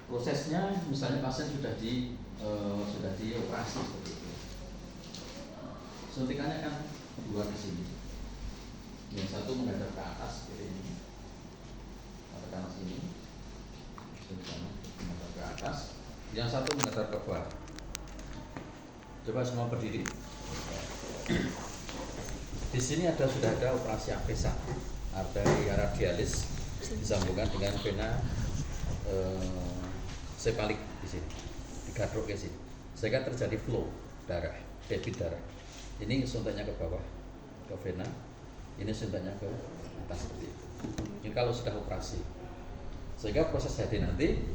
prosesnya misalnya pasien sudah dioperasi seperti itu. Suntikannya kan dua di sini. Yang satu menghadap ke atas seperti ini. Katakan sini. Suntikannya menghadap ke atas. Yang satu menghadap ke bawah. Coba semua berdiri. Di sini sudah ada operasi apesa, arteri radialis disambungkan dengan vena sepalik di sini, digaduk ke sini, sehingga terjadi flow darah, debit darah. Ini suntiknya ke bawah, ke vena, ini suntiknya ke atas seperti itu. Ini kalau sudah operasi, sehingga proses HD nanti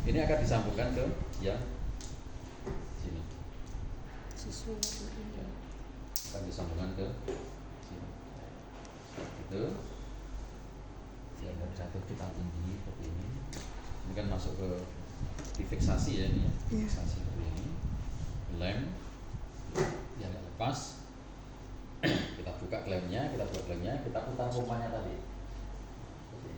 ini akan disambungkan ke yang sini, akan disambungkan ke sini, itu. Ya dari satu kita tinggi seperti ini. Ini kan masuk ke difiksasi ya ini, fiksasi seperti ini, lem yang lepas, kita buka klemnya, kita putar pompanya tadi,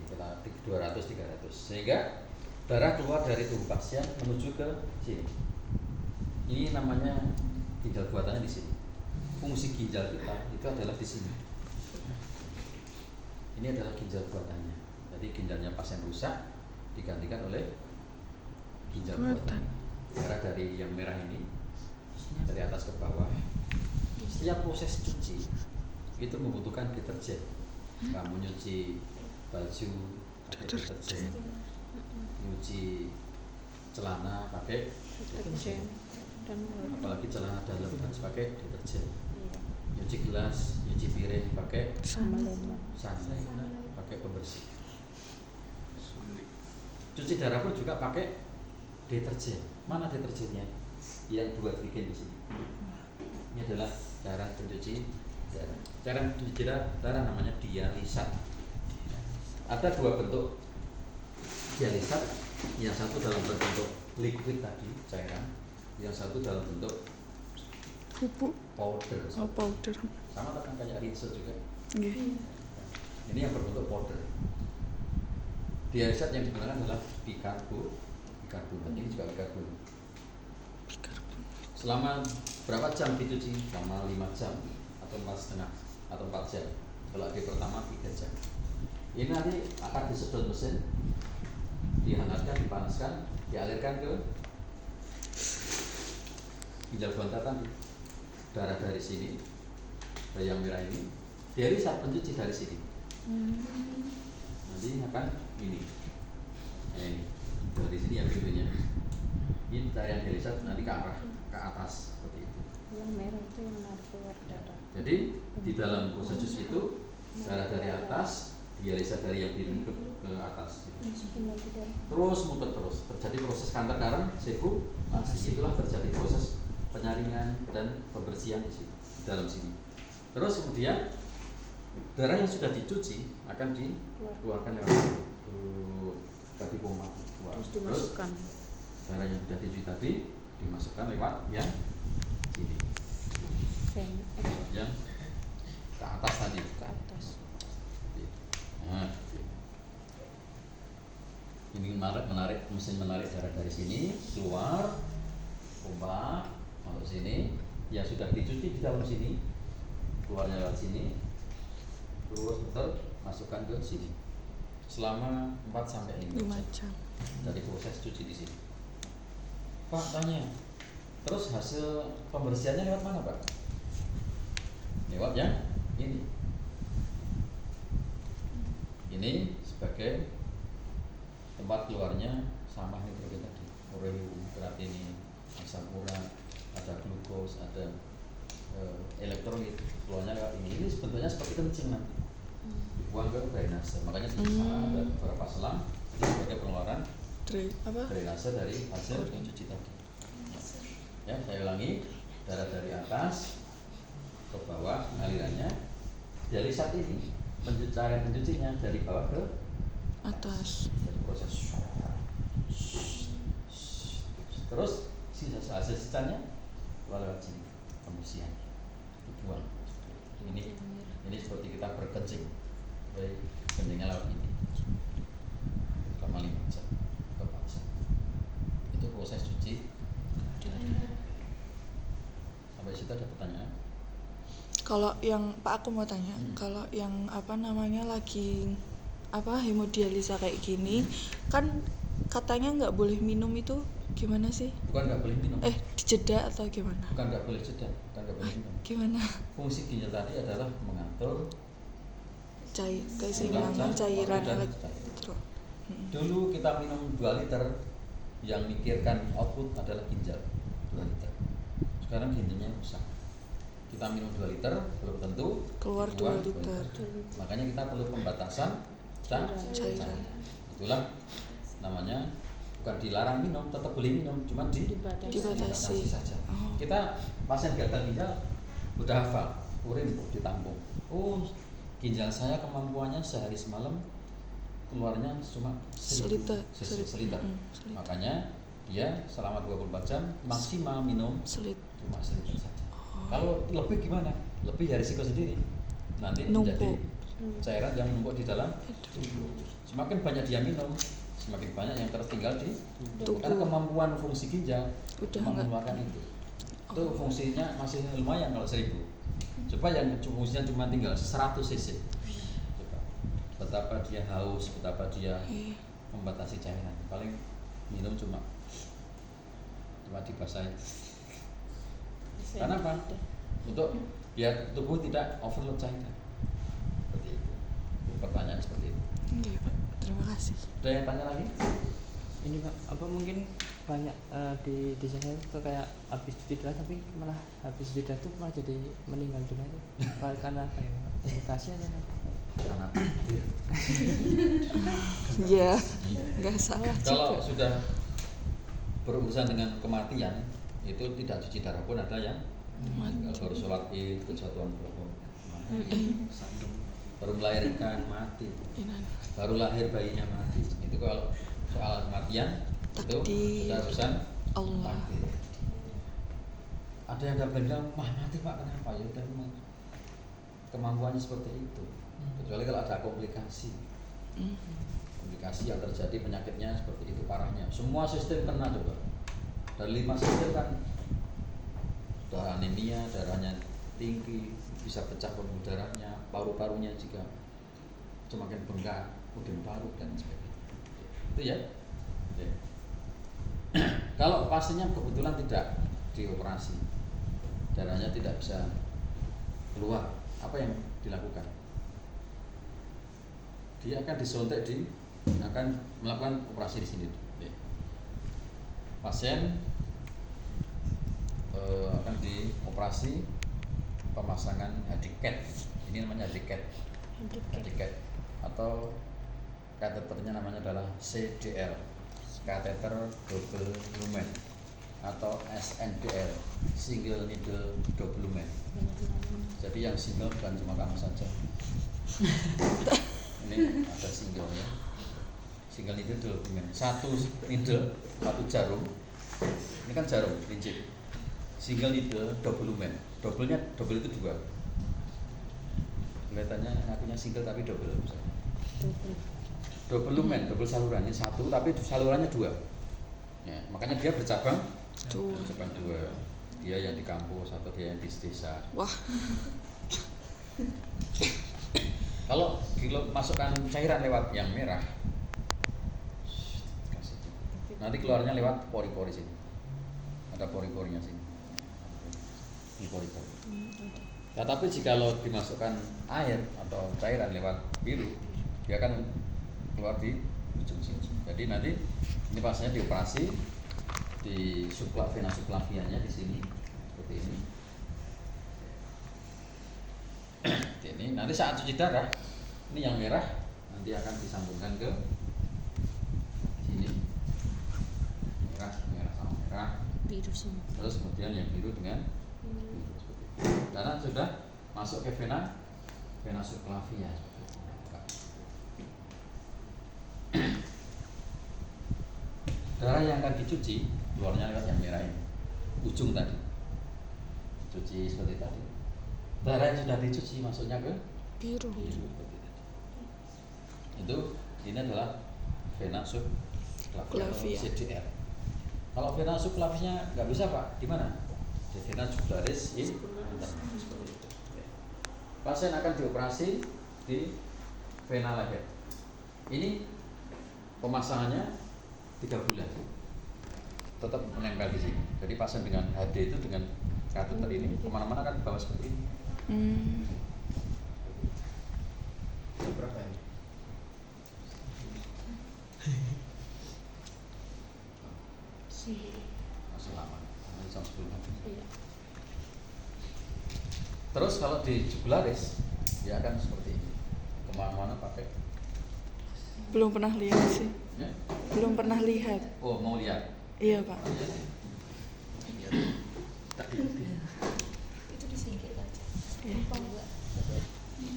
kita 200-300, sehingga darah keluar dari tubuh pasien menuju ke sini. Ini namanya ginjal buatannya di sini. Fungsi ginjal kita itu adalah di sini. Ini adalah ginjal buatannya. Jadi ginjalnya pasien rusak digantikan oleh ginjal buatan. Darah dari yang merah ini dari atas ke bawah. Setiap proses cuci itu membutuhkan deterjen. Kamu nyuci baju pakai deterjen, nyuci celana pakai deterjen, apalagi celana dalam harus pakai deterjen. Nyuci gelas, nyuci piring pakai sunlight, pakai pembersih. Cuci darah pun juga pakai deterjen. Mana deterjennya? Yang dua bikin di sini. Ini adalah cara pencuci darah. Cara pencuci darah namanya dialisat. Ada dua bentuk dialisat. Yang satu dalam bentuk liquid tadi, cairan. Yang satu dalam bentuk pupuk, powder. Powder. Sama kan kayak rinso juga. Yeah. Ini yang berbentuk powder. Dialisat yang digunakan adalah bikarbonat. Ini juga bikarbonat. Selama berapa jam dicuci? Selama 5 jam atau 4,5 atau 4 jam. Kalau hari pertama 3 jam. Ini nanti akan disedot mesin, dihangatkan, dipanaskan, dialirkan ke ginjal buatan tadi. Darah dari sini, dari yang merah ini, dialisat pencuci dari sini. Nanti akan ini, dari sini ya pintunya. Ini dari yang dialisat nanti ke arah ke atas seperti itu. Yang merah itu yang menarik keluar darah. Jadi di dalam proses cuci itu darah dari atas dialisat dari yang biru ke atas. Terus muter terus, terjadi proses kanker darah, sirkulasi. Itulah terjadi proses penyaringan dan pembersihan di sini, di dalam sini. Terus kemudian darah yang sudah dicuci akan dikeluarkan lewat tadi pompa. Terus dimasukkan. Darah yang sudah dicuci tadi dimasukkan lewat yang sini, yang ke atas tadi. Ke atas. Nah, ini menarik mesin menarik darah dari sini keluar, pompa masuk sini, yang sudah dicuci di dalam sini, keluarnya lewat sini, terus putar masukkan ke sini selama 4-5 jam. dari proses cuci di sini. Pak tanya, terus hasil pembersihannya lewat mana Pak? Lewat yang ini. Ini sebagai tempat keluarnya sampah nitrogen tadi, ureum, kreatinin, asam urat, ada glukos, ada elektrolit, keluarnya lewat ini. Ini sebetulnya seperti kencing nanti, dibuang ke drainase. Makanya di sana ada beberapa selang itu sebagai pengeluaran drainase dari hasil pencuci tadi. Ya, saya ulangi, darah dari atas ke bawah alirannya. Dialisat ini cara pencucinya dari bawah ke Atas. Dari proses terus hasil sisanya lewat sini pembersihan dibuang. Ini seperti kita berkencing, baik kencingnya lewat ini selama 5 jam ke 4 jam. situ ada pertanyaan. Kalau yang Pak aku mau tanya, kalau yang apa namanya lagi apa hemodialisa kayak gini, kan katanya nggak boleh minum itu gimana sih? Bukan nggak boleh minum. Dijeda atau gimana? Bukan nggak boleh jeda, bukan nggak boleh minum. Gimana? Fungsi ginjal tadi adalah mengatur keseimbangan cairan dan elektro. Dulu kita minum 2 liter, yang mikirkan output adalah ginjal 2 liter. Sekarang ginjalnya rusak. Kita minum 2 liter, belum tentu Keluar 2 liter. Makanya kita perlu pembatasan cairan. Itulah namanya, bukan dilarang minum, tetap boleh minum, cuma dibatasi saja. Kita pasien gagal ginjal udah hafal, urin ditampung. Oh, ginjal saya kemampuannya sehari semalam keluarnya cuma seliter. Makanya dia selama 24 jam maksimal minum cuma seliter saja. Kalau lebih gimana? Lebih ya risiko sendiri. Nanti menjadi cairan yang menumpuk di dalam tubuh. Semakin banyak dia minum, semakin banyak yang tertinggal di tubuh. Karena kemampuan fungsi ginjal mengeluarkan itu. Itu fungsinya masih lumayan kalau 1000. Coba yang fungsinya cuma tinggal 100 cc. Coba. Betapa dia haus, betapa dia membatasi cairan. Paling minum cuma dibasahi. Karena apa? Untuk biar tubuh tidak overload cairan. Seperti itu. Pertanyaan seperti itu. Oke, Pak. Terima kasih. Ada yang tanya lagi? Ini Pak, apa mungkin banyak di saya tuh kayak habis cedera tapi malah habis cedera tuh malah jadi meninggal dunia itu karena apa ya? Iritasi aja kan? Karena Iya, nggak salah kalau juga. sudah berurusan dengan kematian itu tidak cuci darah pun ada yang baru sholat id kejatuhan pohon baru melahirkan mati, baru lahir bayinya mati. Itu kalau soal kematian itu sudah urusan Allah. takdir. Ada yang bilang mati Pak, kenapa? Ya udah kemampuannya seperti itu. Kecuali kalau ada komplikasi yang terjadi, penyakitnya seperti itu parahnya, semua sistem kena. Coba dari 5 sistem kan darah anemia, darahnya tinggi, bisa pecah pembuluh darahnya, paru-parunya juga semakin bengkak, kemudian paru dan sebagainya. Itu ya. Kalau pasiennya kebetulan tidak dioperasi, darahnya tidak bisa keluar, apa yang dilakukan? Dia akan disuntik, akan melakukan operasi di sini. Pasien akan dioperasi pemasangan hadikat. Ini namanya hadikat atau kateternya namanya adalah CDL, kateter double lumen, atau SNDL, single needle double lumen. Jadi yang single bukan cuma kamu saja. Ini ada single ya, single needle double lumen, satu needle, satu jarum. Ini kan jarum prinsip. Single needle double lumen, double itu 2. Kelihatannya ngakunya single tapi double. Double lumen, double salurannya 1 tapi salurannya 2. Ya, makanya dia bercabang 2. Dia yang di kampus atau dia yang di desa. Wah. Kalau masukkan cairan lewat yang merah, nanti keluarnya lewat pori-pori sini. Ada pori-porinya sini. Ini pori-pori. Ya, tapi jika dimasukkan air atau cairan lewat biru, dia akan keluar di ujung sini. Jadi nanti ini pasiennya dioperasi di vena subclavianya di sini seperti ini. Ini nanti saat cuci darah, ini yang merah nanti akan disambungkan ke sini. Merah sama merah. Biru semua. Terus kemudian yang biru dengan biru seperti itu. Karena sudah masuk ke vena subclavia. Darah yang akan dicuci keluarnya lewat yang merah ini, ujung tadi. Cuci seperti tadi. Darah yang sudah dicuci masuknya ke Biru. seperti tadi. Itu ini adalah vena subclavia atau Clavia. CDR. Kalau vena subclavianya nggak bisa Pak, di mana? Vena jugularis interna seperti itu. Oke. Pasien akan dioperasi di vena leher. Ini pemasangannya 3 bulan. Tetap menempel di sini. Jadi pasien dengan HD itu dengan kateter ini kemana-mana kan bawa seperti ini. Berapa ini? Masih lama. Ini jam 10 nanti. Iya. Terus kalau di jugularis dia akan seperti ini. Kemana-mana pakai. Belum pernah lihat sih. Ya? Belum pernah lihat. Oh mau lihat? Iya Pak. Oh, iya. Iya. Tadi. Itu disingkir aja. Iya.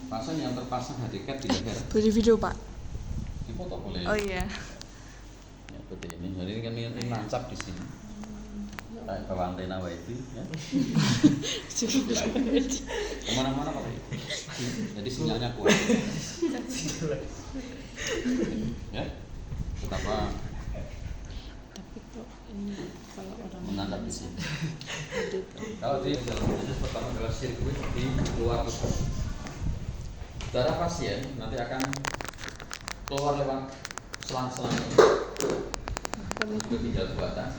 Pasien yang terpasang hadikat di leher Beri video Pak. dipoto boleh. Oh iya. Ya, seperti ini. Jadi ini kan ini nancap di sini. Kayak bawa antena wifi ya. Kemana-mana pakai. Jadi sinyalnya kuat. Ya. Betapa Tapi kok ini kalau orang menandap di sini. itu Kalau di dalam proses pertama adalah sirkuit di luar tubuh. Darah pasien nanti akan keluar lewat selang-selang ini. Menuju ke ginjal buatan,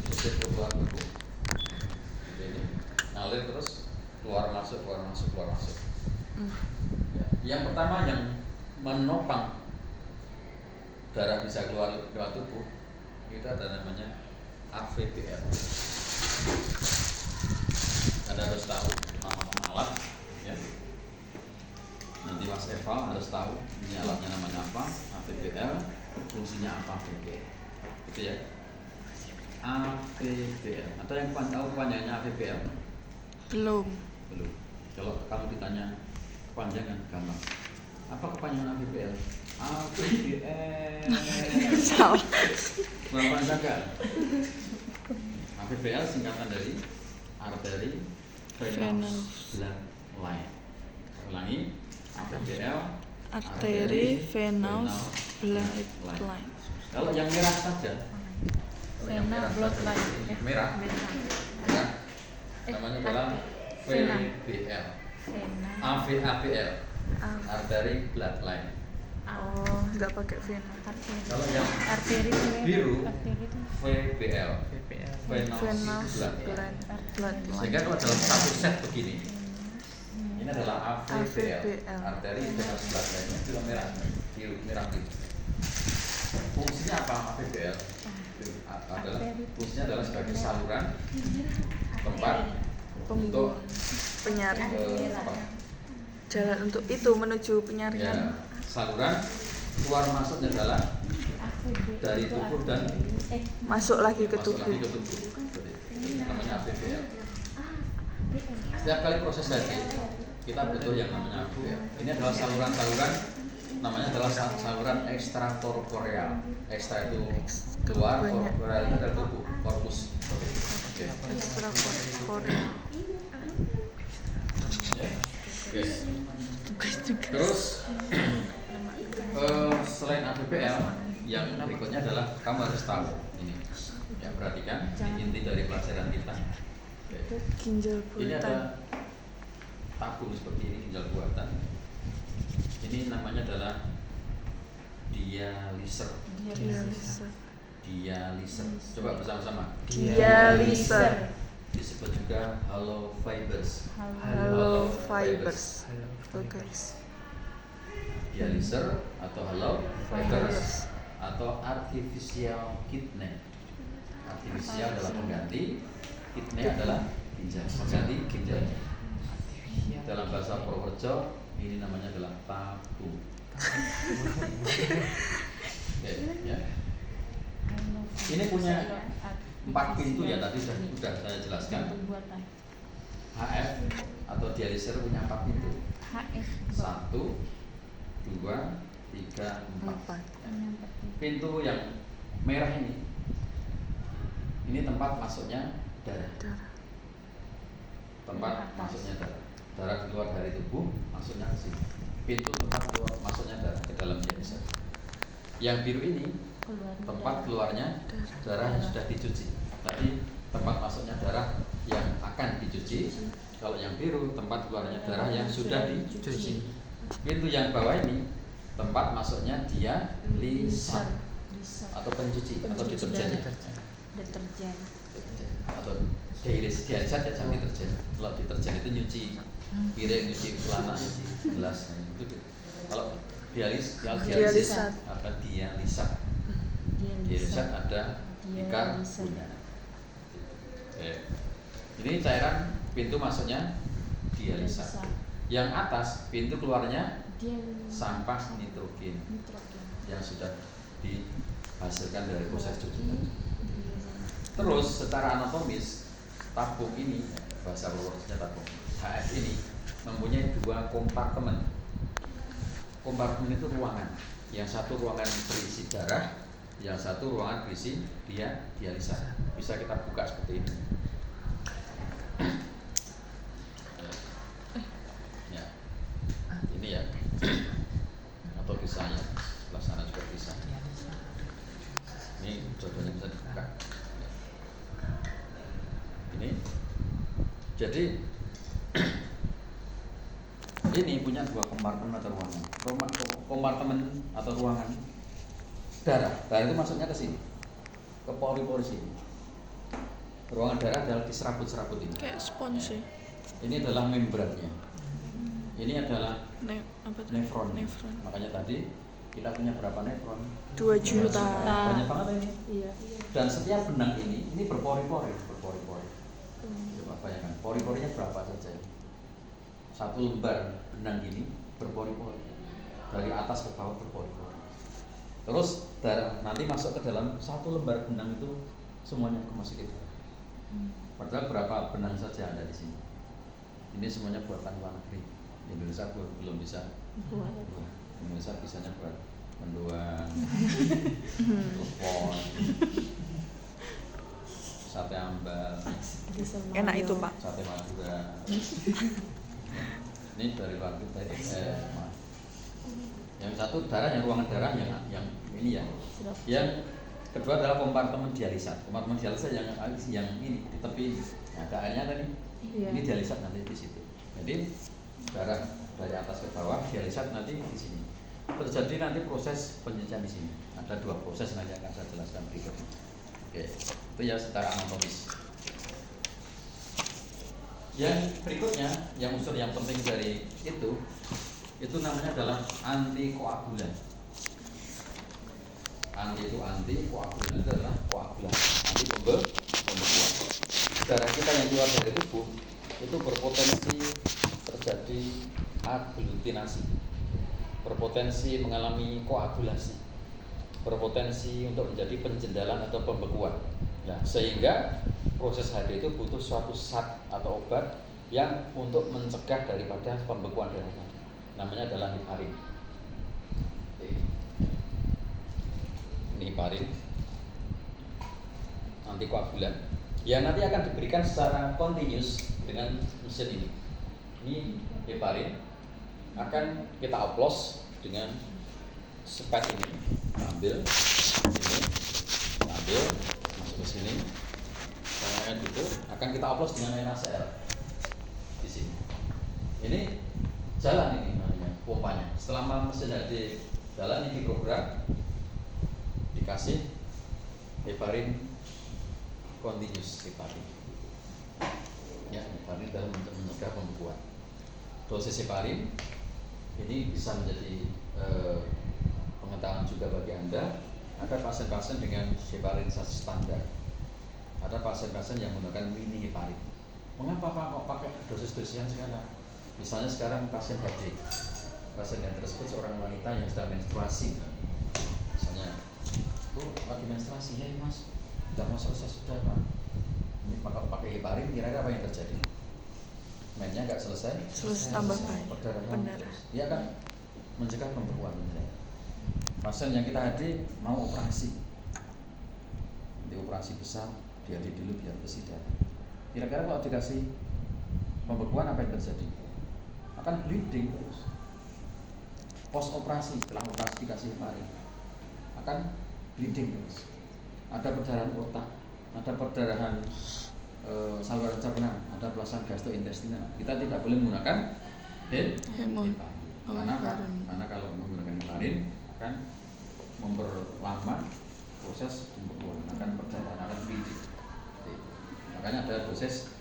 terus keluar tubuh. Ini ngalir terus keluar masuk. Ya. Yang pertama yang menopang darah bisa keluar lewat tubuh itu ada namanya AVPL. Anda harus tahu nama alat, ya. Nanti Mas Eval harus tahu ini alatnya namanya apa, AVPL, fungsinya apa, gitu ya. AVPL. Atau yang tahu panjangnya AVPL? Belum. Belum. Kalau kamu ditanya kepanjangan gampang. Apa kepanjangan AVPL? AVPL. Salah. Berapa panjang? AVPL singkatan dari arteri venous blood line. Ulangi, AVPL Arteri venous blood line. Kalau yang merah saja, yang Vena blood saja, line. merah, ya, namanya adalah Vena. VBL, Vena. AVPL, arteri blood line. Oh, nggak pakai vena. Kalau yang Arteri itu biru, arteri itu VBL, PPL. venous Venous blood blood line. line. Sehingga kalau dalam satu set begini, ini adalah AVPL, AVPL. arteri venous blood line, itu merah, biru, merah biru. Fungsinya apa AVPL? Adalah fungsinya adalah sebagai saluran tempat untuk Penyaring. apa? Jalan untuk itu menuju Ya, penyaringan. saluran keluar masuknya adalah dari tubuh dan Masuk lagi ke masuk lagi tubuh. ke tubuh. Itu namanya AVPL. Setiap kali proses tadi kita butuh yang namanya AVPL. Ini adalah saluran-saluran, namanya adalah saluran ekstrakorporeal. Ekstra itu keluar, Banyak. korporeal itu dari tubuh, korpus. Oke. Ekstrakorporeal. Ya. Oke. Terus selain AVPL, yang berikutnya adalah kamu harus tahu ini. Ya, perhatikan ini inti dari pelajaran kita. Oke. Ginjal Ini buatan. ada tabung seperti ini, ginjal buatan. Ini namanya adalah dialiser. Dialiser. Dialiser. Coba bersama-sama. Dialiser. Disebut juga hollow fibers. Hollow fibers. Halo. Oh guys. Dialiser atau hollow fibers atau artificial kidney. Artificial adalah pengganti, kidney adalah ginjal. Pengganti ginjal. Dalam bahasa Purworejo ini namanya adalah tabung. Oke, ya. Ini punya 4 pintu ya, tadi sudah saya jelaskan. buatan HF atau dialiser punya 4 pintu. HF 1, 2, 3, 4. 4. Pintu yang merah ini tempat masuknya darah. Darah. Tempat masuknya darah. Darah keluar dari tubuh, masuknya ke sini. Pintu tempat keluar masuknya darah ke dalam dialiser. Yang biru ini tempat keluarnya darah yang sudah dicuci. Tadi tempat masuknya darah yang akan dicuci. Kalau yang biru tempat keluarnya darah yang sudah dicuci. Pintu yang bawah ini tempat masuknya dialisa atau pencuci atau deterjen. Deterjen. Atau dialisa ya jangan deterjen. Kalau deterjen itu nyuci piring, nyuci celana, nyuci gelas. Itu kalau dialisa apa dialisa ada ikan punya. Oke. Ini cairan pintu masuknya dialisa. Yang atas pintu keluarnya sampah nitrogen yang sudah dihasilkan dari proses cuci tadi. Terus secara anatomis tabung ini, bahasa luarnya tabung HF ini mempunyai dua kompartemen. Kompartemen itu ruangan. Yang satu ruangan berisi darah, yang satu ruangan berisi dialisa. Bisa kita buka seperti ini. Ya, ini ya. Atau bisa ya, sebelah sana juga bisa. Ini contohnya bisa dibuka. Ini, jadi ini punya dua kompartemen atau ruangan. Kompartemen atau ruangan darah itu masuknya ke sini, ke pori-pori sini. Ruangan darah adalah di serabut-serabut ini. Kayak spons ya. Ini adalah membrannya. Ini adalah Apa tuh? nefron. Nefron. Makanya tadi kita punya berapa nefron? 2 juta. Banyak banget ini. Iya. Dan setiap benang ini berpori-pori. Coba bayangkan, pori-porinya berapa saja? Satu lembar benang ini berpori-pori. Dari atas ke bawah berpori-pori. Terus darah nanti masuk ke dalam satu lembar benang itu semuanya masuk ke dalam. Padahal berapa benang saja ada di sini. Ini semuanya buatan luar negeri. Indonesia belum bisa buat. Indonesia bisanya buat mendoan, telepon, sate ambal, Enak itu, Pak. sate Madura. Ini dari luar negeri. Yang satu darah, yang ruangan darah yang ini ya. Yang kedua adalah kompartemen dialisa. Kompartemen dialisa yang ini di tepi ini. Nah, ada airnya tadi. Iya. Ini dialisa nanti di situ. Jadi darah dari atas ke bawah dialisa nanti di sini. Terjadi nanti proses pencucian di sini. Ada dua proses nanti akan saya jelaskan berikutnya. Oke, itu ya secara anatomis. Yang berikutnya, yang unsur yang penting dari itu namanya adalah antikoagulan. Anti koagulan itu adalah koagulan, anti pembekuan. Darah kita yang keluar dari tubuh itu berpotensi terjadi aglutinasi, berpotensi mengalami koagulasi, berpotensi untuk menjadi penjendalan atau pembekuan. Nah, sehingga proses HD itu butuh suatu zat atau obat yang untuk mencegah daripada pembekuan darah tadi. Namanya adalah heparin. Ini heparin antikoagulan yang nanti akan diberikan secara kontinus dengan mesin ini. Ini heparin akan kita oplos dengan spet ini, ambil masuk ke sini, dan itu akan kita oplos dengan NaCl di sini. Ini jalan ini namanya pompanya. Setelah mesin HD jalan ini program dikasih heparin continuous heparin. Ya, heparin dalam untuk mencegah pembekuan. Dosis heparin ini bisa menjadi pengetahuan juga bagi Anda. Ada pasien-pasien dengan heparinisasi standar. Ada pasien-pasien yang menggunakan mini heparin. Mengapa Pak kok pakai dosis-dosis yang sekarang? Misalnya sekarang pasien HD. Pasien yang tersebut seorang wanita yang sedang menstruasi. Misalnya, lagi menstruasi ya Mas, sudah mau selesai sudah Pak. Ini pakai heparin, kira-kira apa yang terjadi? Mainnya nggak selesai tambah baik. perdarahan Benar. dia akan mencegah pembekuan. Pasien yang kita hadir mau operasi, nanti operasi besar dihadir dulu biar bersih darah. Kira-kira kalau dikasih pembekuan apa yang terjadi? Akan bleeding terus. Post operasi, setelah operasi dikasih heparin akan bleeding terus. Ada perdarahan otak, ada perdarahan saluran cerna, ada pelasan gastrointestinal. Kita tidak boleh menggunakan Hemo. karena kalau menggunakan heparin akan memperlama proses pembekuan, akan perjalanan akan tinggi. Makanya ada proses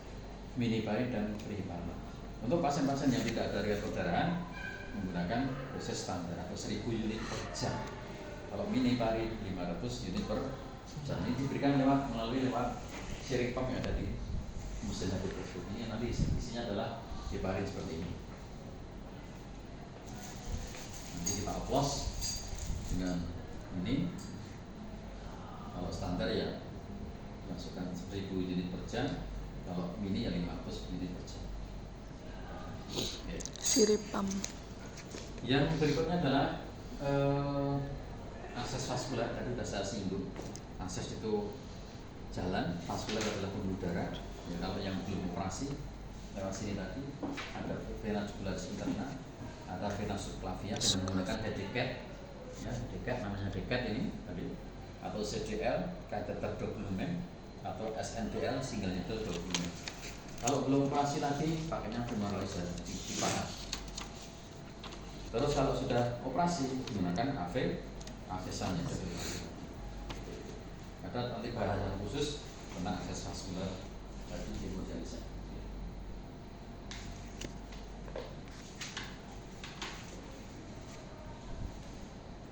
miniparin dan preheparin. Untuk pasien-pasien yang tidak ada riwayat perdarahan menggunakan proses standar atau 1000 unit per jam. Kalau miniparin 500 unit per jam. Ini diberikan melalui sirip pump yang ada di mesin hidrofob. Ini nanti isinya adalah heparin seperti ini. Nanti kita oplos dengan ini. Kalau standar ya masukkan 1000 unit per jam, kalau mini ya 500 unit per jam. Oke. Sirip pump. Yang berikutnya adalah akses vaskular. Tadi sudah saya singgung. Akses itu jalan, vaskular adalah pembuluh darah. Ya, kalau yang belum operasi lewat sini tadi ada vena jugularis interna, ada vena subclavia dengan menggunakan decat, ya decat namanya decat ini tadi, atau CDL catheter doublement atau SNDL single needle doublement. Kalau belum operasi tadi pakainya femoralizer dipahat. Terus kalau sudah operasi menggunakan AV-nya. Ada nanti bahasan khusus tentang akses vaskular tadi hemodialisa.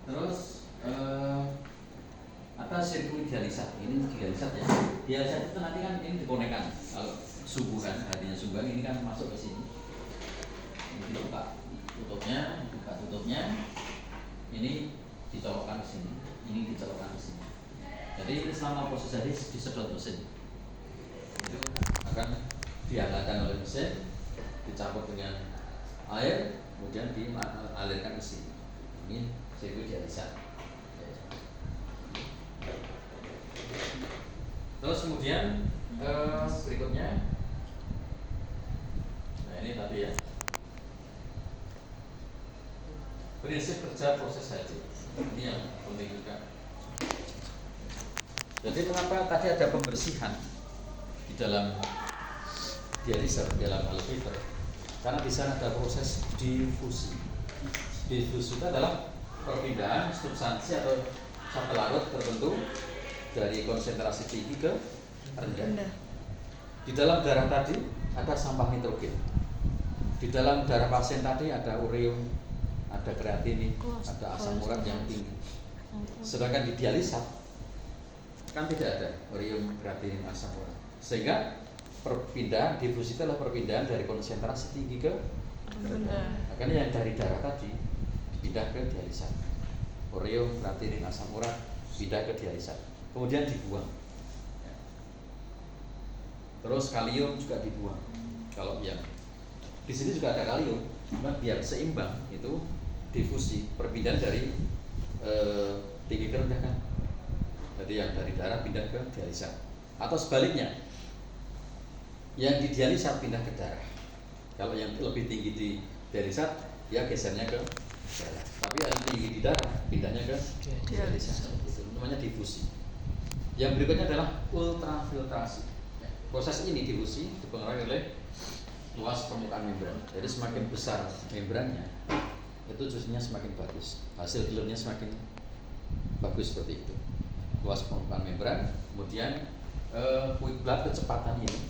Terus ada sirkuit dialisa. Ini dialisa ya. Dialisa itu nanti kan ini dikonekkan. Kalau subuhan, hadinya subuhan ini kan masuk ke sini. Ini dibuka tutupnya. Ini dicolokkan ke sini. Ini dicolokkan ke sini. Jadi selama proses tadi disedot mesin. Itu akan dihangatkan oleh mesin, dicampur dengan air, kemudian dialirkan ke sini. Ini sirkuit dialisa. Terus kemudian berikutnya, nah ini tadi ya, prinsip kerja proses haji. Ini yang penting juga. Jadi mengapa tadi ada pembersihan di dalam dialiser, di dalam alveolar? Karena di sana ada proses difusi. Difusi itu adalah perpindahan substansi atau zat larut tertentu dari konsentrasi tinggi ke rendah. Di dalam darah tadi ada sampah nitrogen. Di dalam darah pasien tadi ada ureum, ada kreatinin, ada asam urat yang tinggi. Sedangkan di dialisa kan tidak ada ureum, kreatinin, asam urat. Sehingga perpindahan difusi itu adalah perpindahan dari konsentrasi tinggi ke rendah. Makanya yang dari darah tadi pindah ke dialisa. Ureum, kreatinin, asam urat pindah ke dialisa. Kemudian dibuang. Terus kalium juga dibuang. Kalau yang di sini juga ada kalium, cuma biar seimbang itu difusi, perpindahan dari tinggi ke rendah kan. Jadi yang dari darah pindah ke dialisa. Atau sebaliknya, yang di dialisa pindah ke darah. Kalau yang lebih tinggi di dialisa, ya gesernya ke darah. Tapi yang tinggi di darah pindahnya ke dialisa. Itu namanya difusi. Yang berikutnya adalah ultrafiltrasi. Proses ini difusi dipengaruhi oleh luas permukaan membran. Jadi semakin besar membrannya, itu jusnya semakin bagus. Hasil filmnya semakin bagus seperti itu. Luas permukaan membran, kemudian quick blood kecepatan ini.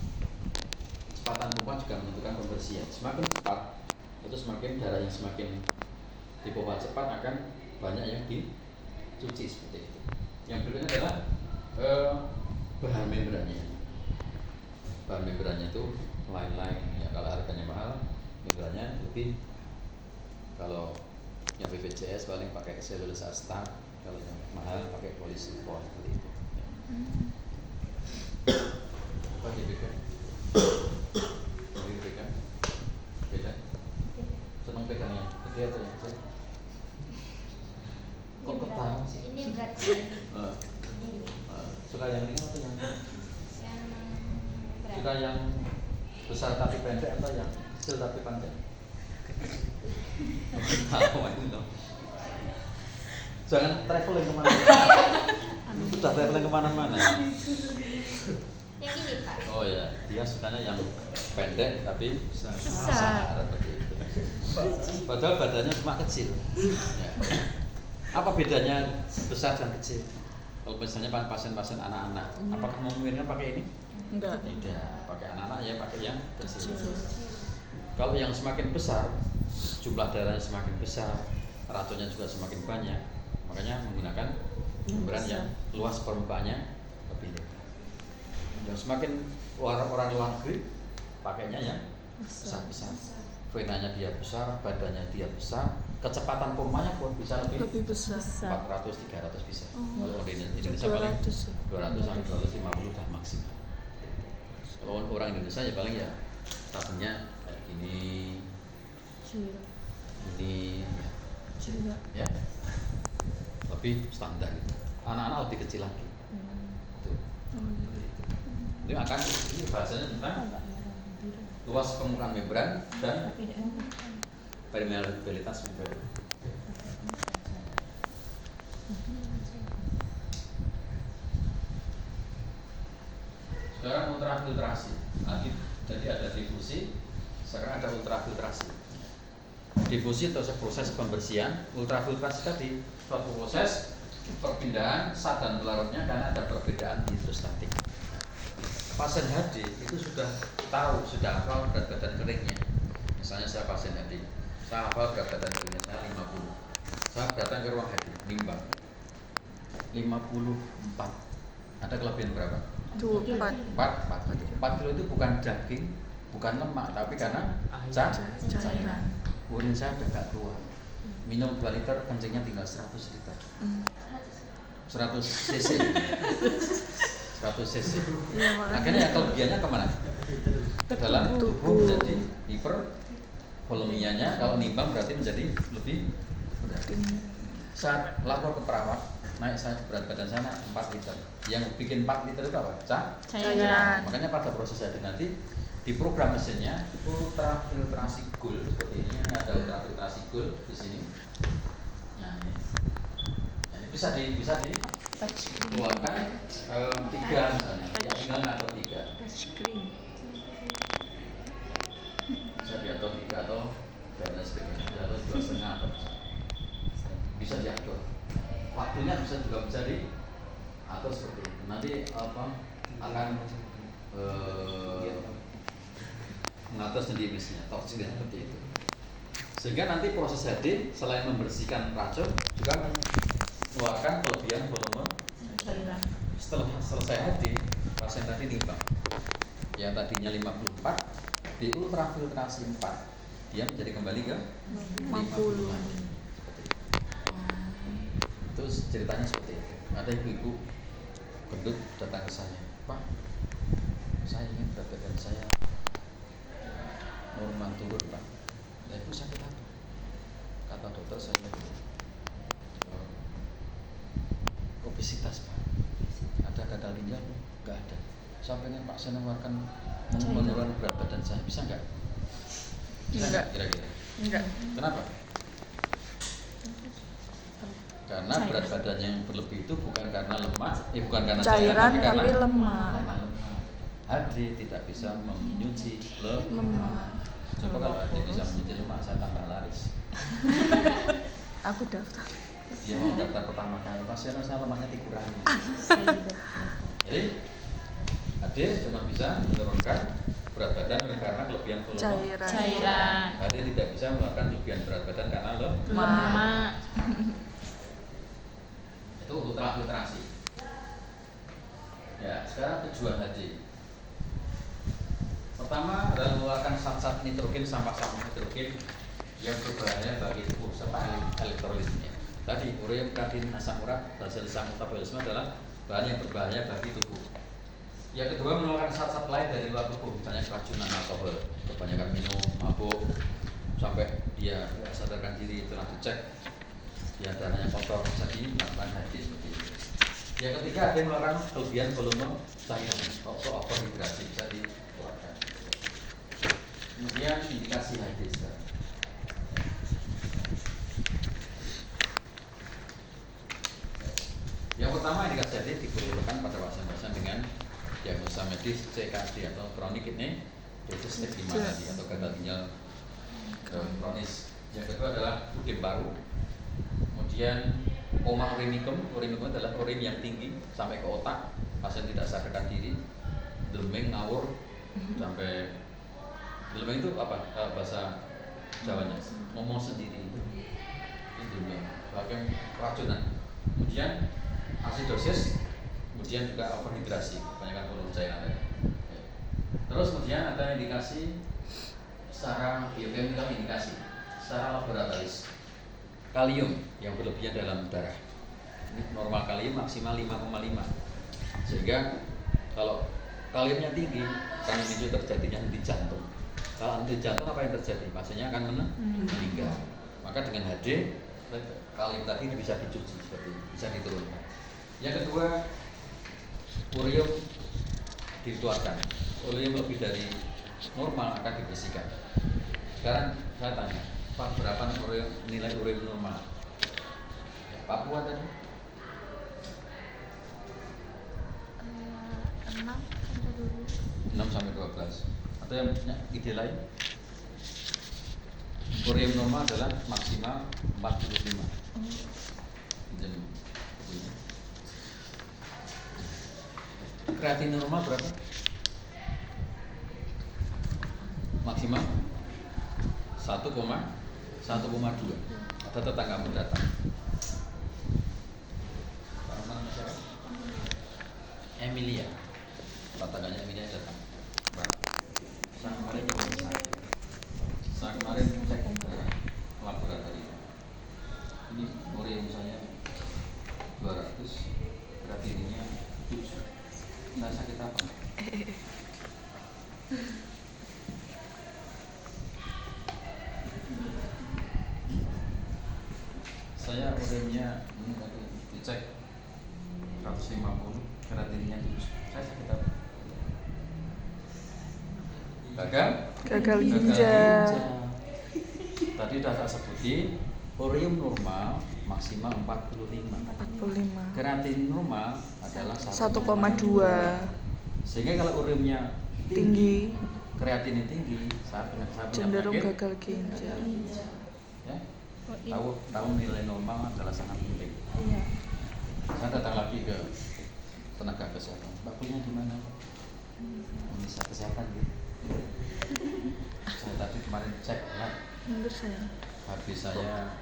Kecepatan pompa juga menentukan pembersihan. Semakin cepat, itu semakin darah yang semakin dipompa cepat akan banyak yang dicuci seperti itu. Yang berikutnya adalah bahan membrannya. Bahan membrannya itu lain-lain. Ya, kalau harganya mahal, membrannya lebih. Kalau yang BPJS paling pakai selulosa astar, kalau yang mahal pakai polisipon seperti itu. Apa diberikan? Diberikan? Beda? Senang pegangnya? Gede atau yang kecil? Kok ketawa sih? Ini berat sih. Suka yang ringan atau yang Yang berat. suka yang besar tapi pendek atau yang kecil tapi panjang? Tahu itu dong. Jangan traveling kemana-mana. Sudah traveling kemana-mana. Yang ini Pak. Oh ya, dia sukanya yang pendek tapi Besar. seperti itu. Padahal badannya cuma kecil. Ya. Apa bedanya besar dan kecil? Kalau misalnya pasien-pasien anak-anak, apakah memungkinkan pakai ini? Enggak. Tidak, pakai anak-anak ya pakai yang kecil. Kalau yang semakin besar, jumlah darahnya semakin besar, racunnya juga semakin banyak, makanya menggunakan membran yang luas permukaannya lebih lebar. Yang semakin orang luar negeri pakainya yang besar-besar. Venanya dia besar, badannya dia besar, kecepatan pompanya pun bisa Lebih besar. 400-300 bisa. Oh. Kalau di Indonesia paling 200. 200 sampai 250 dah maksimal. Kalau orang Indonesia ya paling ya startnya kayak gini, ini, Juga. ya, lebih standar. Anak-anak lebih kecil lagi. Tuh. Ini akan ini bahasanya tentang luas permukaan membran dan permeabilitas membran. Sekarang ultrafiltrasi. Jadi ada difusi, sekarang ada ultrafiltrasi. Difusi itu proses pembersihan, ultrafiltrasi tadi suatu proses perpindahan zat dan pelarutnya karena ada perbedaan hidrostatik. Pasien HD itu sudah tahu, sudah hafal berat badan keringnya. Misalnya saya pasien HD, saya hafal berat badan keringnya saya 50. Saya datang ke ruang HD, nimbang 54. Ada kelebihan berapa? 4 kilo itu bukan daging, bukan lemak, tapi karena cairan. Urin saya udah gak keluar. Minum 2 liter, kencingnya tinggal 100 liter. 100 cc. 100 cc. Iya, makanya. Akhirnya kelebihannya kemana? Ke dalam tubuh menjadi hiper, volumenya kalau nimbang berarti menjadi lebih berat. Saat lapor ke perawat, naik saya berat badan saya 4 liter. Yang bikin 4 liter itu apa? Cairan. Makanya pada proses jadi nanti di program mesinnya ultrafiltrasi gold seperti ini. Ada ultrafiltrasi gold di sini. Nah, ini bisa dikeluarkan 3 misalnya. Yang tinggal atau 3. Bisa diatur 3 atau dan lain sebagainya. Atau 2,5 atau bisa diatur. Waktunya bisa diatur seperti itu. Nanti akan mengatur sendiri mesinnya, torsinya seperti itu. Sehingga nanti proses HD selain membersihkan racun juga mengeluarkan kelebihan volume cairan. Setelah selesai HD, pasien tadi nimbang. Yang tadinya 54 di ultrafiltrasi 4, dia menjadi kembali ke 50 lagi. Terus ceritanya seperti itu. Ada ibu-ibu gendut datang ke saya, Pak, saya ingin berat badan saya normal turun, Pak. Ya itu sakit apa? Kata dokter saya obesitas, Pak. Ada gagal ginjal? Enggak ada. Saya pengen Pak saya menurunkan berat badan saya, bisa enggak? Bisa enggak kira-kira? Enggak. Kenapa? Karena berat badan yang berlebih itu bukan karena lemak, bukan karena Cairan tapi tapi karena lemak. HD tidak bisa menyuci lemak. Lemak. Coba kalau HD bisa menyuci lemak, saya tambah laris. Aku daftar. Dia mau daftar pertama kali, pasien saya lemaknya dikurangi. Jadi HD cuma bisa menurunkan berat badan karena kelebihan volume. Cairan. HD tidak bisa mengeluarkan kelebihan berat badan karena Lemak. Itu ultrafiltrasi. Ya, sekarang tujuan HD. Pertama adalah mengeluarkan zat-zat nitrogen sampah-sampah nitrogen yang berbahaya bagi tubuh serta elektrolitnya. Tadi urea, kadin, asam urat, hasil asam metabolisme adalah bahan yang berbahaya bagi tubuh. Yang kedua mengeluarkan zat-zat lain dari luar tubuh, misalnya keracunan alkohol, kebanyakan minum, mabuk, sampai dia sadarkan diri telah dicek, dia darahnya kotor, jadi melakukan HD seperti itu. Yang ketiga ada yang mengeluarkan kelebihan volume cairan, waktu overhidrasi bisa dikeluarkan. Kemudian indikasi HD sekarang. Yang pertama indikasi HD diperlukan pada pasien-pasien dengan diagnosa bahasa medis CKD atau chronic kidney disease stage 5 tadi atau gagal ginjal kronis. Yang kedua adalah udim paru. Kemudian coma urinicum. Urinicum adalah urin yang tinggi sampai ke otak, pasien tidak sadarkan diri, delemeng, ngawur sampai delemeng itu apa bahasa Jawanya? Ngomong sendiri itu delemeng, bahkan keracunan. Kemudian asidosis, kemudian juga overhidrasi, kebanyakan volume cairan. Terus kemudian ada indikasi secara biokimia, indikasi secara laboratoris kalium yang berlebihan dalam darah. Ini normal kalium maksimal 5,5. Sehingga kalau kaliumnya tinggi, kan itu terjadinya henti jantung. Kalau henti jantung apa yang terjadi? Pasiennya akan meninggal. Maka dengan HD kalium tadi bisa dicuci seperti ini, bisa diturunkan. Yang kedua, urium dikeluarkan. Urium lebih dari normal akan dibersihkan. Sekarang saya tanya, Pak, berapa nilai urium normal? Ya, Papua tadi? 6 sampai 12. Atau yang punya ide lain? Urium normal adalah maksimal 45. Kreatin normal berapa? Maksimal 1,2. Ada tetanggamu datang. Emilia, tetangganya Emilia datang. Saya kemarin cek laboratorium. Ini urium saya 200, kreatinnya 7. Saya sakit apa? Saya urinnya ini tadi dicek 150, kreatinnya 7. Saya sakit apa? Gagal ginjal. Tadi sudah saya sebutin, urium normal maksimal 45. Kreatin normal adalah 1,2. Sehingga kalau uriumnya Tinggi, kreatinnya tinggi, saya punya cenderung penyakit, gagal ginjal. ya, tahu nilai normal adalah sangat penting. Iya. Saya datang lagi ke tenaga kesehatan. Mbak punya di mana? Bisa kesehatan gitu. Saya tadi kemarin cek lab, Mundur saya. habis saya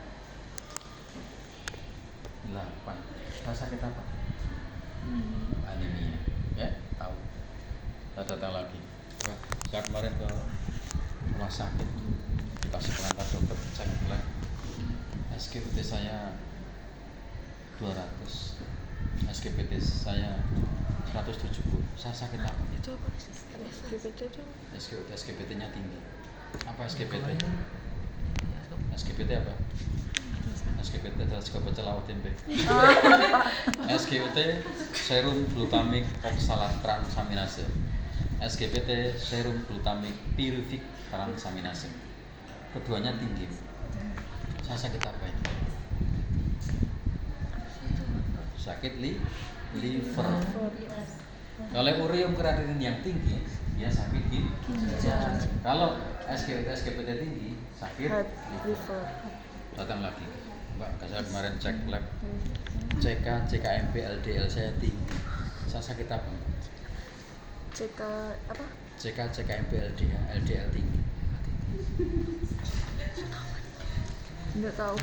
8. Saya sakit apa? Anemia. Ya, tahu. Saya datang lagi. Wah, saya kemarin ke rumah sakit, dikasih perangkat dokter cek lab. SGPT saya 200, SGPT saya 170. Saya sakit apa? Itu apa? SGPT itu? SGPT-nya tinggi. Apa SGPT? SGPT apa? SGPT adalah juga celawat tempe. SGPT serum glutamik oksalat transaminase. SGPT serum glutamik pyruvic transaminase. Keduanya tinggi. Saya sakit apa ini? Sakit liver. Kalau urium kreatinin yang tinggi, dia sakit ginjal. Kalau SGPT tinggi, sakit liver. Datang lagi, Mbak, saya kemarin cek lab, CKMP LDL saya tinggi. Saya sakit apa? apa? CKMP LDL tinggi. Enggak tahu.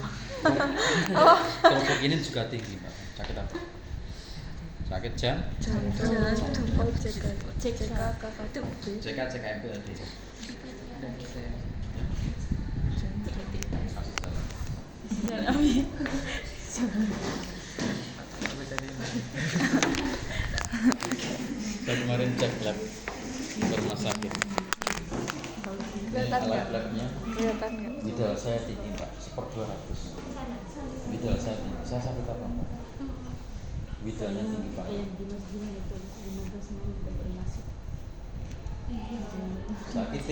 Kelompok ini juga tinggi, Mbak. Sakit apa? Sakit Jantung. Oh, CKMP LDL. Saya kemarin cek lab ke rumah sakit. Kelihatan nggak? Lab-labnya Kelihatan nggak? bidal saya tinggi, Pak, 1/200. Bidal saya tinggi. Saya sakit apa, Pak? Bidalnya tinggi, Pak. Sakit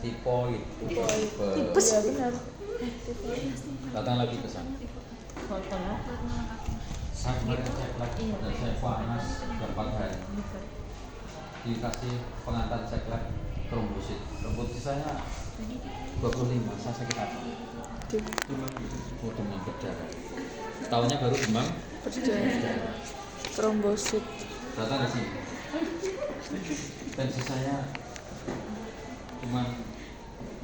tipoid. Tipes ya benar. Datang lagi ke sana. Saya kemarin cek lab dan saya panas 4 hari. dikasih pengantar cek lab trombosit. Trombosit saya 25, saya sakit apa? Oh, demam berdarah. Tahunnya baru demam Berdarah. Trombosit. datang ke sini. Tensi saya cuma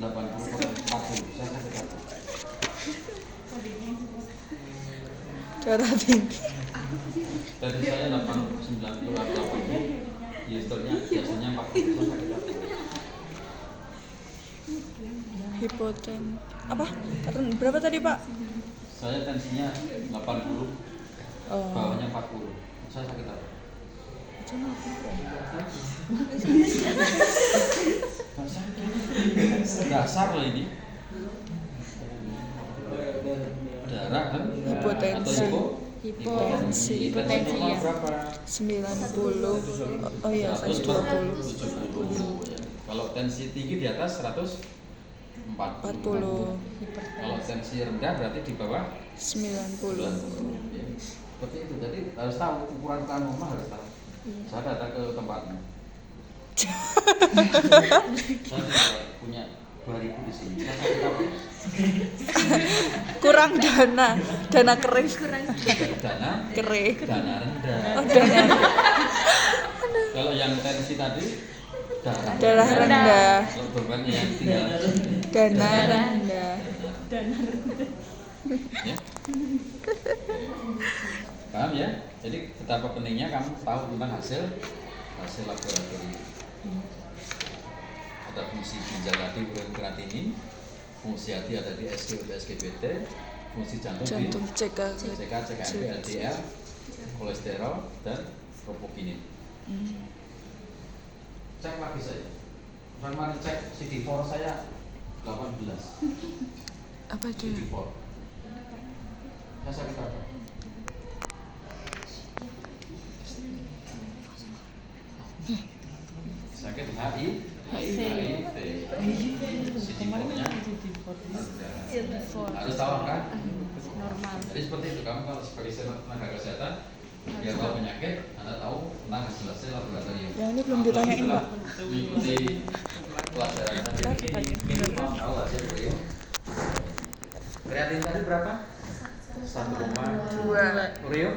80/40, saya sakit apa? Darah tinggi. Tensi saya 90 atau 80, biasanya 40, saya sakit apa? Hipoten. Apa? Berapa tadi, Pak? Saya tensinya 80, Oh. bawahnya 40, saya sakit apa? Dasar loh ini. Darah kan? Hipotensi. Atau Hipotensi. Hipotensi normal ya. berapa? 90. Oh iya, 120. 70. Kalau tensi tinggi di atas 140. 40. Kalau tensi rendah berarti di bawah 90. 90. Ya. Seperti itu. Jadi harus tahu ukuran normal harus tahu. Saya datang ke tempatmu. Saya tidak punya 2000 di sini. Saya sakit apa? Kurang dana kering. Dana Kering. dana rendah. Oh, dana. Kalau yang tensi tadi Darah rendah. Kalau bebannya yang tinggal Dana rendah. ya. Paham ya? Jadi betapa pentingnya kamu tahu tentang hasil laboratorium. Ada fungsi ginjal tadi urin kreatinin, fungsi hati ada di SGO, SGBT, fungsi jantung Jantung di CK. CK, CKMP, LDL, kolesterol dan tropokinin. Cek lagi saya. Kemarin cek CD4 saya 18. Apa itu? CD4. Saya sakit apa? Sakit HIV. CD4-nya harus tahu kan? Normal. Jadi seperti itu, kamu kalau sebagai tenaga kesehatan biar tahu penyakit, Anda tahu tentang hasil laboratorium. Yang ini belum ditanyain, Pak. Mengikuti pelajaran tadi tahu hasil beliau. Kreatin tadi berapa? 1,2. Urium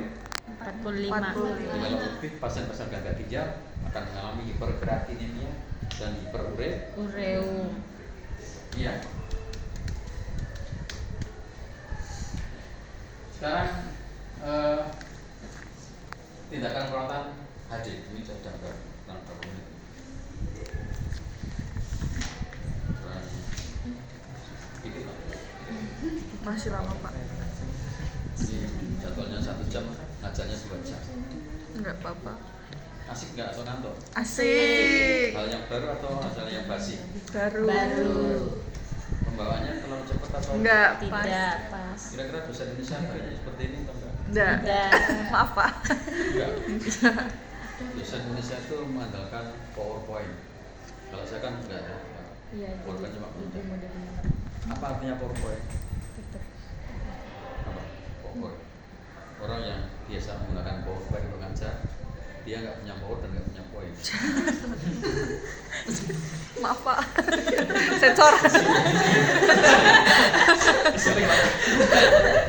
45. kalau lebih pasien-pasien gagal ginjal akan mengalami hiperkreatinemia dan hiperure. Ureu. Iya. Sekarang tindakan perawatan HD ini sudah berapa menit? Dikit lah. Masih lama, Pak. Ini jadwalnya 1 jam, ngajarnya 2 jam. Enggak apa-apa. Asik nggak atau ngantuk? Asik. Hal yang baru atau hal yang basi? Baru. Pembawaannya terlalu cepat atau Enggak, pas. Tidak pas. Kira-kira dosen Indonesia banyak seperti ini atau enggak? Enggak. Tidak. Maaf, Pak. Enggak. Dosen Indonesia itu mengandalkan PowerPoint. Kalau saya kan enggak ada. Iya. PowerPoint cuma Lebih mudah. mudah. Apa artinya PowerPoint? Apa? PowerPoint. Orang yang biasa menggunakan PowerPoint mengajar, dia nggak punya power dan nggak punya point. Maaf, Pak. Sensor.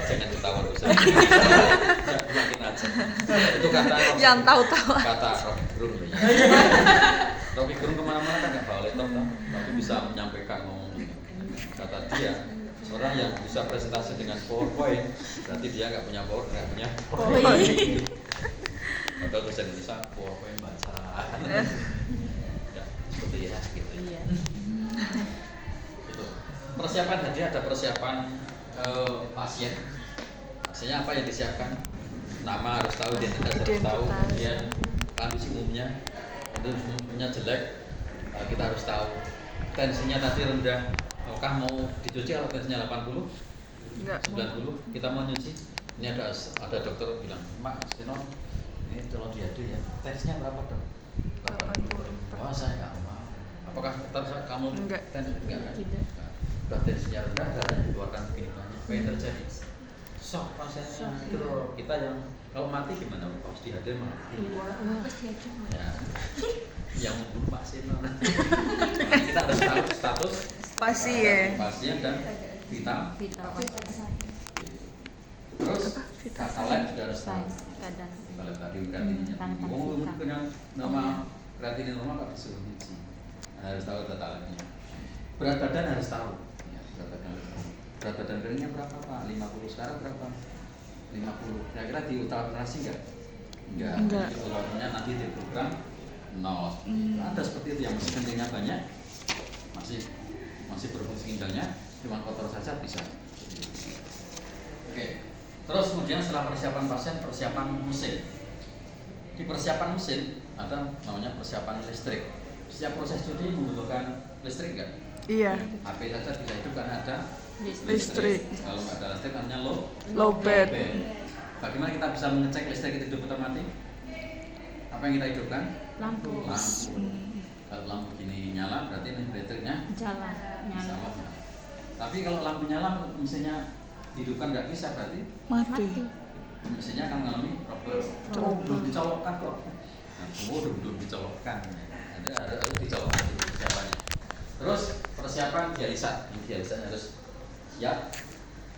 Jangan ketawa dosen. Yakin aja. Itu kata Yang tahu-tahu. kata Rocky Gerung. Rocky Gerung kemana-mana kan nggak bawa laptop, tapi bisa menyampaikan ngomongnya. Kata dia, orang yang bisa presentasi dengan PowerPoint, berarti dia nggak punya power, nggak punya point. Atau dosen Indonesia PowerPoint baca. Ya, seperti ya gitu. Iya. Itu. Persiapan tadi ada persiapan pasien. Pasiennya apa yang disiapkan? Nama harus tahu, identitas harus tahu, Identitas. kemudian kondisi umumnya. Itu umumnya jelek, kita harus tahu. Tensinya tadi rendah, apakah mau dicuci kalau tensinya 80? Enggak. 90, kita mau nyuci. Ini ada dokter bilang, Mak, Sino, ini tolong diadu ya. Tensinya berapa dok? 80. Oh saya nggak mau. Apakah tetap kamu Enggak. Enggak. Tidak. Udah tensinya rendah, darahnya dikeluarkan begini banyak. Apa yang terjadi? Shock pasiennya. Itu kita yang kalau mati gimana? Pas diadu mati. Iya. Ya. yang membunuh Pak Seno. Kita harus tahu status Pasien. pasien dan vital. Vital Terus kata lain juga harus tahu. kadang Kalau tadi kreatinnya tinggi, dengan nama kreatinin normal Pak disuruh nyuci. Harus tahu data lainnya. Berat badan harus tahu. Ya, berat badan harus tahu. Berat badan keringnya berapa Pak? 50 sekarang berapa? 50. Kira-kira di ultrasonasi enggak? Enggak. Jadi ultrasonnya nanti di program 0. Ada seperti itu yang masih kencingnya banyak, masih berfungsi ginjalnya, cuma kotor saja bisa. Oke. Terus kemudian setelah persiapan pasien, persiapan mesin. Di persiapan mesin ada namanya persiapan listrik. Setiap proses studi membutuhkan listrik enggak? Iya. HP saja bisa hidup karena ada Listrik. Kalau nggak ada listrik namanya Low bed. Bagaimana kita bisa mengecek listrik itu hidup atau mati? Apa yang kita hidupkan? lampu Lampu. Kalau lampu gini nyala berarti ini listriknya jalan nyala sama. Tapi kalau lampu nyala mesinnya hidupkan nggak bisa berarti Mati. mesinnya akan mengalami trouble. Belum dicolokkan kok. Nah, belum dicolokkan. Harus dicolokkan dulu persiapannya. Terus persiapan dialisa. Ini dialisa harus siap,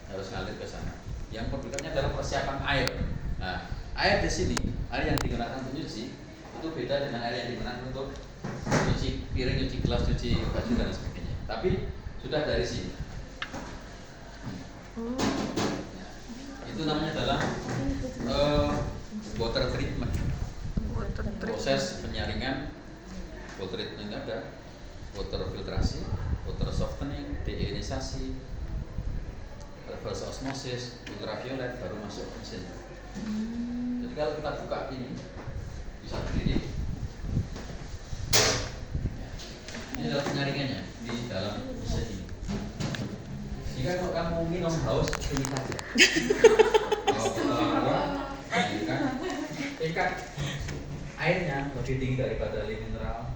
harus ngalir ke sana. Yang berikutnya adalah persiapan air. Nah, air di sini, air yang digunakan untuk nyuci itu beda dengan air yang digunakan untuk cuci piring, cuci gelas, cuci baju dan sebagainya. Tapi sudah dari sini. Itu namanya adalah water treatment. Proses penyaringan. Water treatment ada water filtrasi, water softening, deionisasi, reverse osmosis, ultraviolet baru masuk ke mesin. Jadi kalau kita buka ini bisa berdiri. Ini adalah penyaringannya di dalam mesin ini. Jika kalau kamu minum haus, ini saja. Kalau kita lapar, kan tingkat airnya lebih tinggi daripada mineral,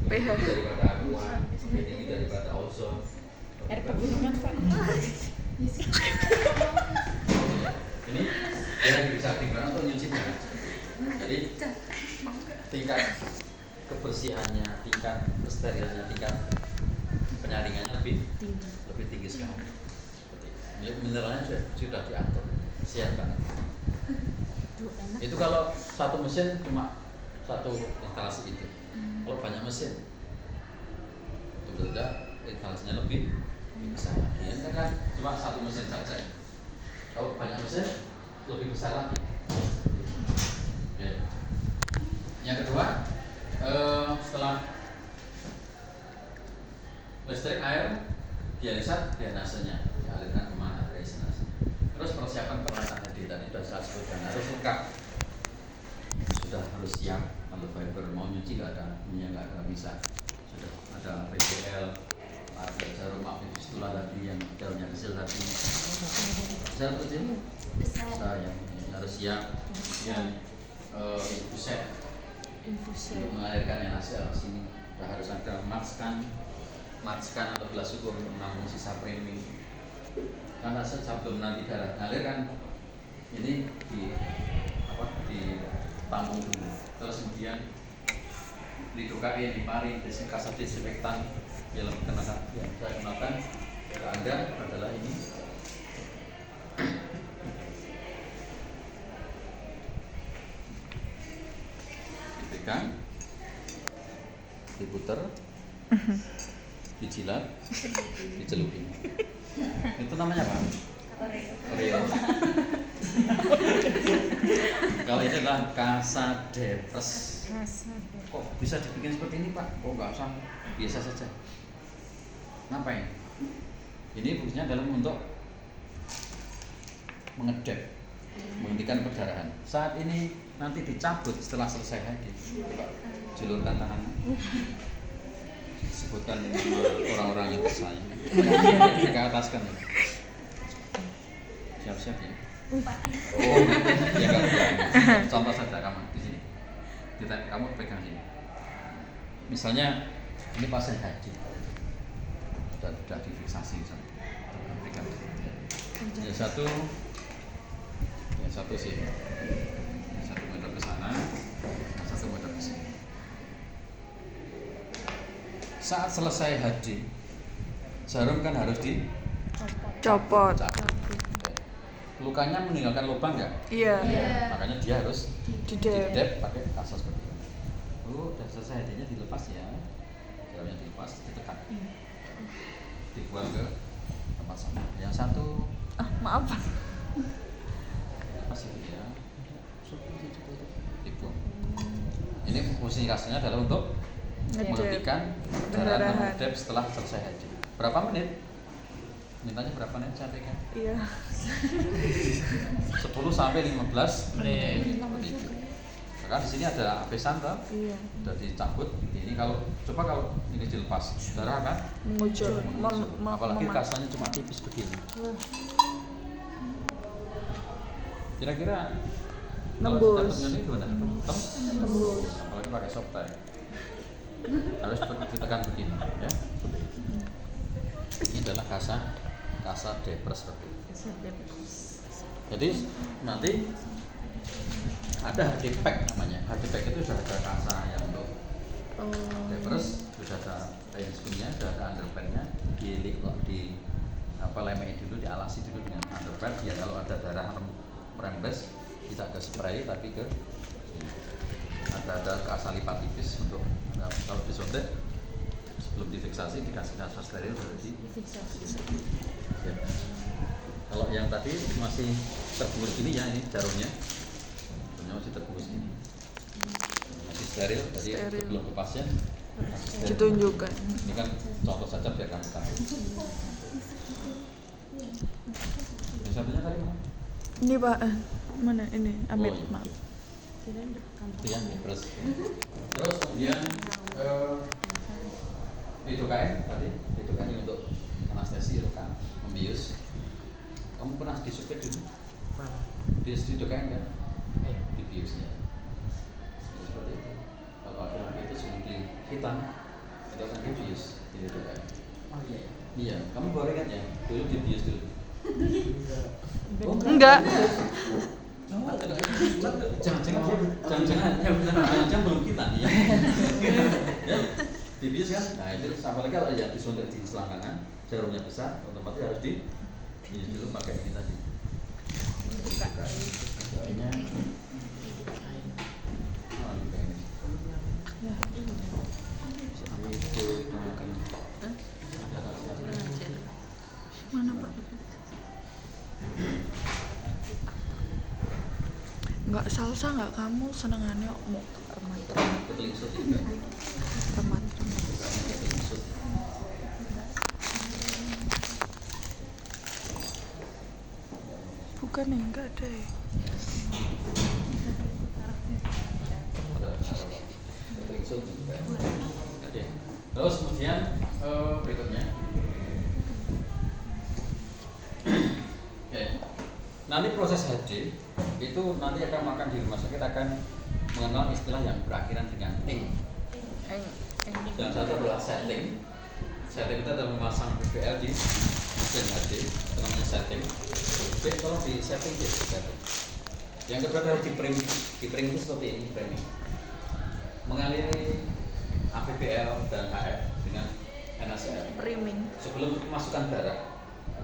lebih tinggi daripada aqua, lebih tinggi daripada ozon. air pegunungan Pak. Ini dia bisa digunakan untuk nyuci tangan. Jadi tingkat kebersihannya, tingkat kesterilannya, tingkat penyaringannya lebih tinggi sekali. Ini mineralnya sudah diatur, siap banget. Itu kalau satu mesin cuma satu instalasi itu. Kalau banyak mesin, itu berbeda instalasinya lebih besar lagi. Ini kan cuma satu mesin saja. Kalau banyak mesin lebih besar lagi. Oke. Yang kedua, setelah listrik, air, dialisa, drainasenya dialirkan kemana drainasenya. Terus persiapan peralatan tadi sudah saya sebutkan harus lengkap, sudah harus siap. Kalau fiber mau nyuci nggak ada, minyak nggak ada bisa. Sudah ada PCL, ada jarum fistula tadi yang jarumnya kecil tadi. Jarum kecil besar yang harus siap. Kemudian infuset untuk mengalirkan NaCl ke sini. Sudah harus ada matskan atau gelas ukur untuk menampung sisa framing. Karena sebelum nanti darah ngalir kan ini ditampung dulu. Terus kemudian didukai, diparing, desinfektan yang saya gunakan ke Anda adalah ini. Dipegang, diputer, dijilat, dicelupin. Itu namanya apa? Oreo. Kalau ini adalah Casadepres. Kok bisa dibikin seperti ini Pak? Kok nggak usah biasa saja? Ngapain? Ini fungsinya adalah untuk mengedep, menghentikan perdarahan. Saat ini nanti dicabut setelah selesai haji. Julurkan tangannya. Sebutkan orang-orang yang tersayang. Ke atas kan. Siap-siap ya. Oh, ya kan. Contoh saja kamu di sini. Kamu pegang sini. Misalnya ini pasien haji. Sudah difiksasi misalnya. Pegang. Yang satu sih. Yang satu meter ke sana, yang satu meter ke sini. saat selesai haji jarum kan harus Copot. dicabut. Lukanya meninggalkan lubang nggak? Iya. Makanya dia harus Didep. didep pakai kasar seperti ini. Udah selesai hajinya dilepas ya, jarumnya dilepas, ditekan, dibuang ke tempat sampah. Yang satu Maaf. lepas itu ya, dibuang. Ini fungsi kasarnya adalah untuk Ngedep. menghentikan Pendarahan. mengedep setelah selesai haji. Berapa menit? Mintanya berapa menit saya pegang? Iya. 10 sampai 15 menit. Begitu. Maka di sini ada apesan toh, Iya. sudah dicabut. Ini kalau coba kalau ini dilepas, darah kan? Mengucur. Apalagi kasarnya cuma tipis begini. Kira-kira kalau Nembus. dapatnya ini gimana? Tembus. Apalagi pakai softtek. Harus ditekan begini, ya. Ini adalah kasa depres seperti ini. Jadi nanti ada hard pack namanya. Hard pack itu sudah ada kasa yang untuk depres, sudah ada kain skinnya, sudah ada underpad-nya, lemai dulu, dialasi dulu dengan underpad biar kalau ada darah merembes tidak ke spray tapi ke sini. Ada kasa lipat tipis untuk kalau disuntik sebelum difiksasi dikasih kasa steril berarti ya. Kalau yang tadi masih terbungkus gini ya, ini jarumnya masih terbungkus gini, masih steril. Tadi Steril. sebelum ke pasien masih steril. Ditunjukkan. Ini kan contoh saja biar kamu tahu. Yang satunya tadi mana? Ini Pak. Mana ini? Amit, Oh, iya. maaf. Itu yang terus kemudian itu kain tadi, itu kain untuk anestesi itu kan membius. Kamu pernah disupit dulu? Di kain kan? Dibiusnya. Seperti itu. Kalau ada itu seperti hitam, itu akan dibius di itu kain. Iya, kamu baru ingat ya? Dulu dibius dulu. Oh, Enggak. Jangan belum kita nih ya. Ya, dibius kan? Nah itu sama lagi kalau yang disuntik di selangkangan, jarumnya besar, otomatis harus dibius dulu pakai ini tadi. Kayaknya. Oh, ini kayaknya. Itu mungkin. Mana Pak? Enggak salsa enggak kamu senengannya mau remat. Ketelingsut juga. Remat. Ketelingsut. Bukan ya, enggak ada ya. Ketelingsut juga. Oke. Terus kemudian berikutnya. Oke. Nanti proses haji itu nanti akan makan di rumah sakit akan mengenal istilah yang berakhiran dengan ing. Yang satu adalah setting. Setting itu adalah memasang BBL di mesin haji, itu namanya setting. Oke, tolong di setting di setting. Yang kedua adalah di framing. Di framing itu seperti ini framing. Mengaliri AVBL dan KF dengan NaCl. Priming. Sebelum memasukkan darah,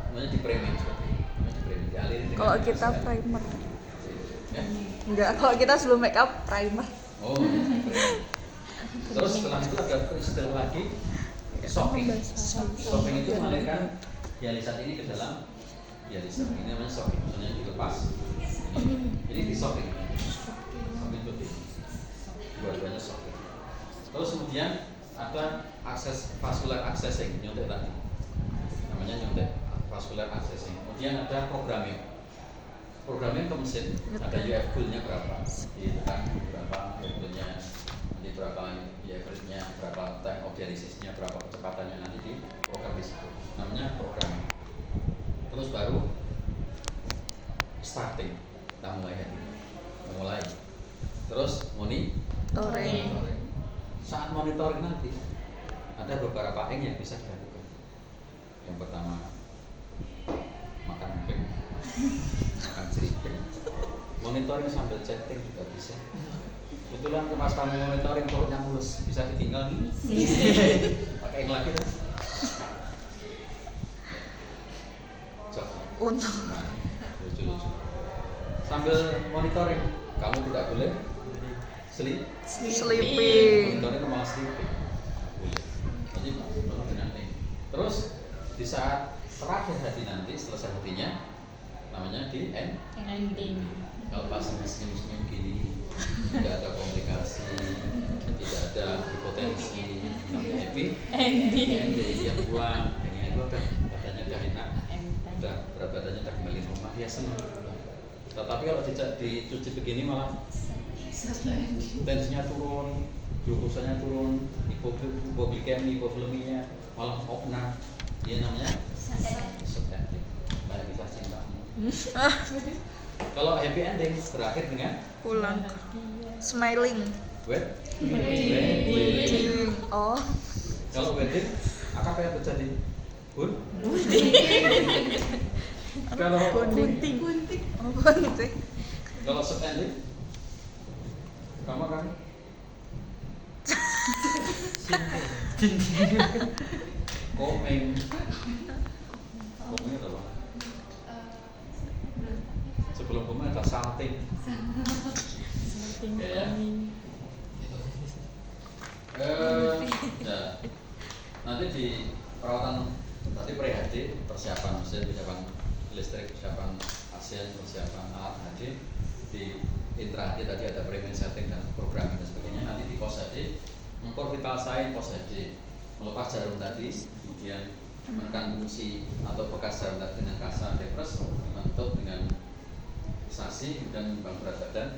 namanya di framing seperti ini. Namanya di framing. Dialiri dengan Kalau kita NaCl. primer. Ya? Enggak, kalau kita sebelum make up primer. Oh, framing. Terus setelah itu ada istilah lagi shocking. Shocking itu mengalirkan dialisat ini ke dalam dialisat. Ini namanya shocking. Maksudnya dilepas. Ini di shocking. Shocking itu ini. Dua-duanya shocking. Terus kemudian ada akses vascular accessing, nyontek tadi. Namanya nyontek vascular accessing. Kemudian ada programming. Programming ke mesin, ada UF goal-nya berapa, ditekan berapa UF goal-nya, nanti berapa UF rate-nya, berapa time of dialysisnya, berapa kecepatannya nanti di program di situ. Namanya programming. Terus baru starting, kita mulai. Terus monitoring. Saat monitoring nanti ada beberapa ing yang bisa dilakukan. Yang pertama makan emping, makan ceriping, monitoring sambil chatting juga bisa. Kebetulan pas kamu monitoring perutnya mulus, bisa ditinggal nih. Pakai yang lagi tuh. Cok. Untuk Nah, lucu-lucu. Sambil monitoring, kamu tidak boleh sleeping. monitoring malah sleeping. Boleh. Jadi penuh dengan ini. Terus di saat terakhir hati nanti selesai hatinya, namanya di end. Ending. Kalau pas senyum-senyum gini, tidak ada komplikasi, tidak ada hipotensi, namanya happy Ending. dia pulang, ini itu udah badannya udah enak, Enteng. udah berat badannya udah kembali ke rumah, dia senang. Tetapi kalau dicuci begini malah tensinya turun, glukosa turun, hipoglikemi, hipovoleminya malah opna, dia namanya subactive. Banyak kisah cintamu. Kalau happy ending berakhir dengan Pulang. Smiling. wedding. Oh. Kalau wedding, apa yang terjadi? Kalau Gunting. Oh, gunting. kalau set ending, kamu kan? Komeng. Komeng apa? Sebelum komeng ada salting. Something Ya. coming. Ya. Nanti di perawatan tadi pre-HD, persiapan mesin, persiapan listrik, persiapan ASEAN, persiapan alat HD. Di intra-HD tadi ada premium setting dan programming dan sebagainya. Nanti di post HD, mengukur vital sign post HD, melepas jarum tadi, kemudian menekan fungsi atau bekas jarum tadi dengan kasar depres, dibentuk dengan sasi, kemudian menimbang berat badan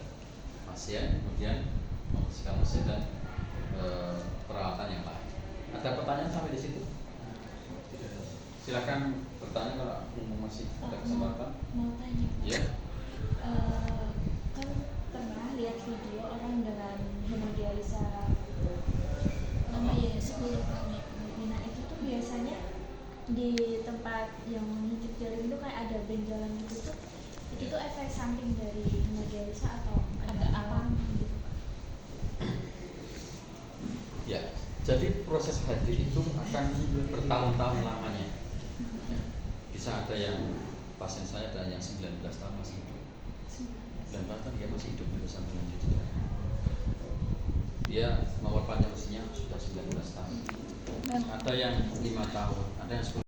pasien, kemudian membersihkan mesin dan peralatan yang lain. Ada pertanyaan sampai di situ? Silakan bertanya kalau masih ada kesempatan. Mau tanya. Ya. Kan pernah lihat video orang dengan hemodialisa sebelum kami nah itu tuh biasanya di tempat yang ngintip jarum itu kayak ada benjolan gitu tuh itu tuh efek samping dari hemodialisa atau ada apa gitu Pak? Ya, jadi proses HD itu akan bertahun-tahun lamanya. Ya, bisa ada yang pasien saya ada yang 19 tahun masih hidup. 19 tahun dia masih hidup itu sampai lanjut. Dia nomor panjang usianya sudah 19 tahun. Ada yang 5 tahun, ada yang 10